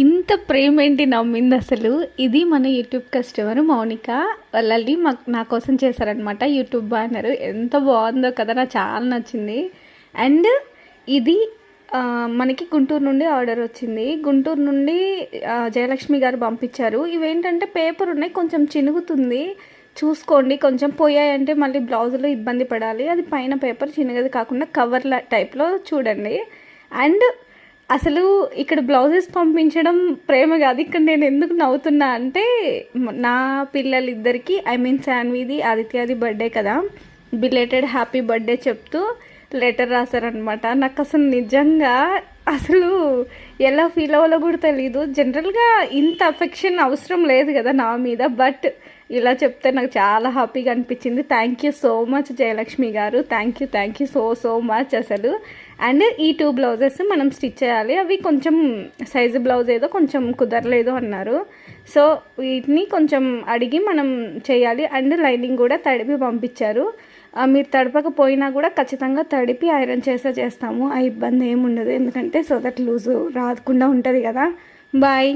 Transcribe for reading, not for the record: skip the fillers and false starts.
ఇంత ప్రేమ ఏంటి నమ్మింది అసలు. ఇది మన యూట్యూబ్ కస్టమర్ మౌనిక వాళ్ళది నా కోసం చేశారనమాట యూట్యూబ్ బ్యానర్. ఎంత బాగుందో కదా, నాకు చాలా నచ్చింది. అండ్ ఇది మనకి గుంటూరు నుండి ఆర్డర్ వచ్చింది. గుంటూరు నుండి జయలక్ష్మి గారు పంపించారు. ఇవేంటంటే పేపర్ ఉన్నాయి, కొంచెం చినుగుతుంది చూసుకోండి. కొంచెం పోయాయంటే మళ్ళీ బ్లౌజులో ఇబ్బంది పడాలి. అది పైన పేపర్ చిన్నగది కాకుండా కవర్ల టైప్లో చూడండి. అండ్ అసలు ఇక్కడ బ్లౌజెస్ పంపించడం ప్రేమ కాదు. ఇక్కడ నేను ఎందుకు నవ్వుతున్నా అంటే, నా పిల్లలిద్దరికి శాన్విది ఆదిత్యది బర్త్డే కదా, బిలేటెడ్ హ్యాపీ బర్త్డే చెప్తూ లెటర్ రాశారనమాట. నాకు అసలు నిజంగా అసలు ఎలా ఫీల్ అవ్వాలో కూడా తెలీదు. జనరల్గా ఇంత అఫెక్షన్ అవసరం లేదు కదా నా మీద, బట్ ఇలా చెప్తే నాకు చాలా హ్యాపీగా అనిపించింది. Thank you so much Jayalakshmi గారు, థ్యాంక్ యూ సో మచ్ అసలు. అండ్ ఈ 2 బ్లౌజెస్ మనం స్టిచ్ చేయాలి. అవి కొంచెం సైజు బ్లౌజ్ ఏదో కొంచెం కుదరలేదు అన్నారు. సో వీటిని కొంచెం అడిగి మనం చేయాలి. అండ్ లైనింగ్ కూడా తడిపి పంపించారు. మీరు తడపకపోయినా కూడా ఖచ్చితంగా తడిపి ఐరన్ చేస్తాము. ఆ ఇబ్బంది ఏమి ఉండదు, ఎందుకంటే సో దట్ లూజు రాకుండా ఉంటుంది కదా. బాయ్.